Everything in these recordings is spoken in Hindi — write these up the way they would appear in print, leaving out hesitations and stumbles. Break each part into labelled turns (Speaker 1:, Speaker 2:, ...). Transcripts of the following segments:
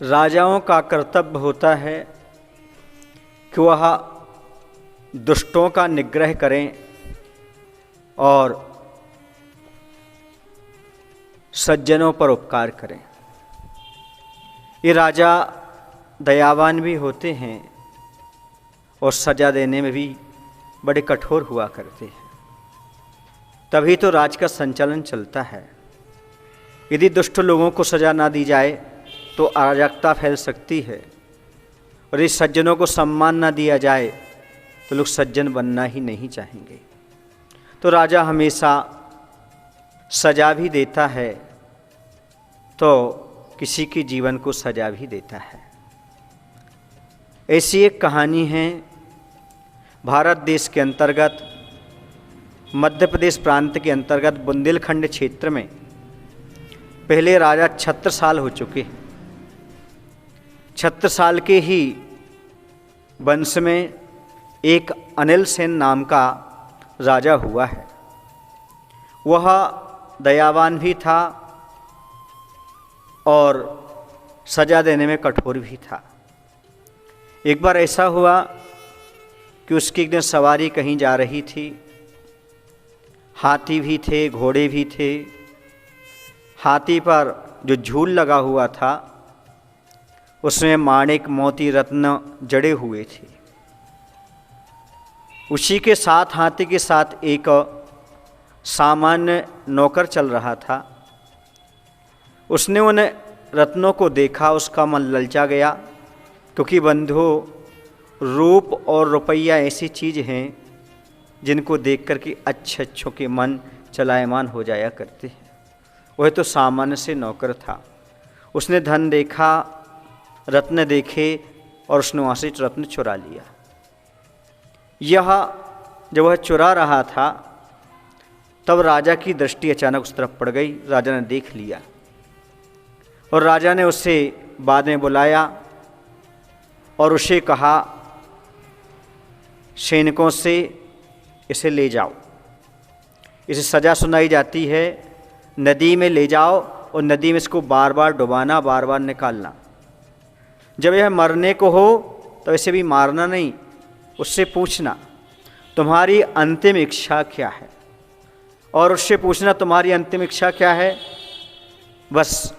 Speaker 1: राजाओं का कर्तव्य होता है कि वह दुष्टों का निग्रह करें और सज्जनों पर उपकार करें। ये राजा दयावान भी होते हैं और सजा देने में भी बड़े कठोर हुआ करते हैं, तभी तो राज का संचालन चलता है। यदि दुष्ट लोगों को सजा ना दी जाए तो अराजकता फैल सकती है, और यदि सज्जनों को सम्मान ना दिया जाए तो लोग सज्जन बनना ही नहीं चाहेंगे। तो राजा हमेशा सजा भी देता है तो किसी के जीवन को सजा भी देता है। ऐसी एक कहानी है भारत देश के अंतर्गत मध्य प्रदेश प्रांत के अंतर्गत बुंदेलखंड क्षेत्र में पहले राजा छत्रसाल हो चुके हैं। छत्रसाल के ही वंश में एक अनिल सेन नाम का राजा हुआ है। वह दयावान भी था और सजा देने में कठोर भी था। एक बार ऐसा हुआ कि उसकी एक दिन सवारी कहीं जा रही थी। हाथी भी थे, घोड़े भी थे। हाथी पर जो झूल लगा हुआ था उसमें माणिक मोती रत्न जड़े हुए थे। उसी के साथ हाथी के साथ एक सामान्य नौकर चल रहा था। उसने उन रत्नों को देखा, उसका मन ललचा गया, क्योंकि बंधु रूप और रुपया ऐसी चीज़ हैं जिनको देख कर के अच्छों के मन चलायमान हो जाया करते हैं। वह तो सामान्य से नौकर था। उसने धन देखा, रत्न देखे और उसने वहाँ से रत्न चुरा लिया। यह जब वह चुरा रहा था तब राजा की दृष्टि अचानक उस तरफ पड़ गई। राजा ने देख लिया और राजा ने उसे बाद में बुलाया और उसे कहा, सैनिकों से इसे ले जाओ, इसे सज़ा सुनाई जाती है, नदी में ले जाओ और नदी में इसको बार बार डुबाना, बार बार निकालना। जब यह मरने को हो तो इसे भी मारना नहीं, उससे पूछना तुम्हारी अंतिम इच्छा क्या है, और उससे पूछना तुम्हारी अंतिम इच्छा क्या है। बस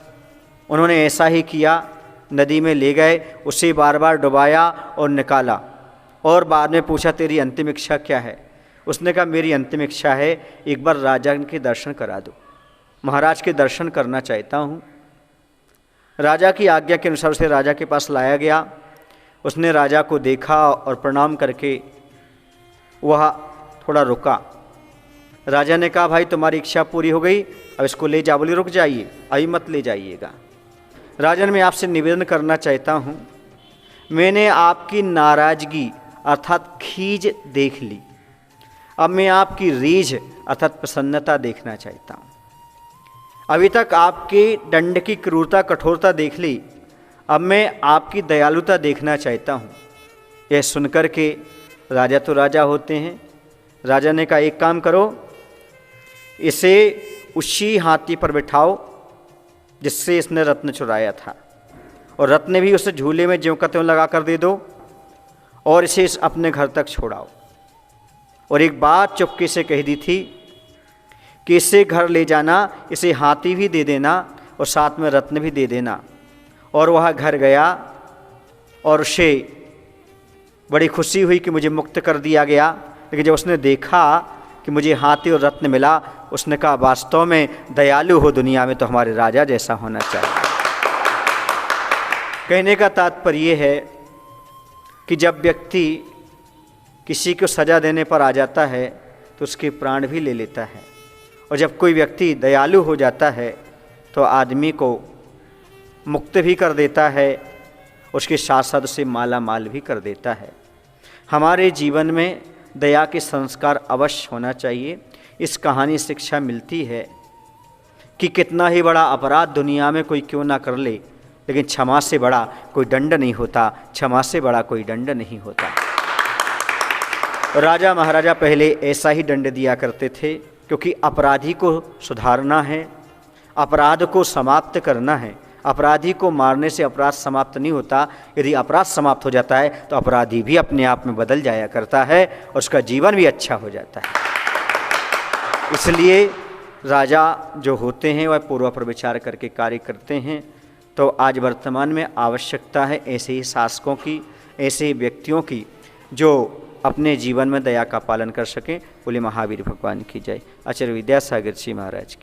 Speaker 1: उन्होंने ऐसा ही किया। नदी में ले गए, उसे बार बार डुबाया और निकाला, और बाद में पूछा तेरी अंतिम इच्छा क्या है। उसने कहा मेरी अंतिम इच्छा है एक बार राजा के दर्शन करा दो, महाराज के दर्शन करना चाहता हूँ। राजा की आज्ञा के अनुसार उसे राजा के पास लाया गया। उसने राजा को देखा और प्रणाम करके वह थोड़ा रुका। राजा ने कहा भाई तुम्हारी इच्छा पूरी हो गई, अब इसको ले जा। बोले रुक जाइए, अभी मत ले जाइएगा। राजन मैं आपसे निवेदन करना चाहता हूँ, मैंने आपकी नाराज़गी अर्थात खीज देख ली, अब मैं आपकी रीझ अर्थात प्रसन्नता देखना चाहता हूँ। अभी तक आपके दंड की क्रूरता कठोरता देख ली, अब मैं आपकी दयालुता देखना चाहता हूँ। यह सुनकर के राजा तो राजा होते हैं। राजा ने कहा एक काम करो, इसे उसी हाथी पर बिठाओ जिससे इसने रत्न चुराया था, और रत्न भी उसे झूले में ज्यों का त्यों लगा कर दे दो, और इसे अपने घर तक छोड़ाओ। और एक बात चुपके से कह दी थी कि इसे घर ले जाना, इसे हाथी भी दे देना और साथ में रत्न भी दे देना। और वह घर गया और उसे बड़ी खुशी हुई कि मुझे मुक्त कर दिया गया। लेकिन जब उसने देखा कि मुझे हाथी और रत्न मिला, उसने कहा वास्तव में दयालु हो दुनिया में तो हमारे राजा जैसा होना चाहिए। कहने का तात्पर्य है कि जब व्यक्ति किसी को सज़ा देने पर आ जाता है तो उसके प्राण भी ले लेता है, और जब कोई व्यक्ति दयालु हो जाता है तो आदमी को मुक्त भी कर देता है, उसके साथ साथ उसे माला माल भी कर देता है। हमारे जीवन में दया के संस्कार अवश्य होना चाहिए। इस कहानी से शिक्षा मिलती है कि कितना ही बड़ा अपराध दुनिया में कोई क्यों ना कर ले, लेकिन क्षमा से बड़ा कोई दंड नहीं होता, क्षमा से बड़ा कोई दंड नहीं होता। राजा महाराजा पहले ऐसा ही दंड दिया करते थे, क्योंकि अपराधी को सुधारना है, अपराध को समाप्त करना है, अपराधी को मारने से अपराध समाप्त नहीं होता। यदि अपराध समाप्त हो जाता है तो अपराधी भी अपने आप में बदल जाया करता है और उसका जीवन भी अच्छा हो जाता है। इसलिए राजा जो होते हैं वह पूर्व पर विचार करके कार्य करते हैं। तो आज वर्तमान में आवश्यकता है ऐसे ही शासकों की, ऐसे ही व्यक्तियों की जो अपने जीवन में दया का पालन कर सकें। बोले महावीर भगवान की जय। आचार्य विद्यासागर जी महाराज की।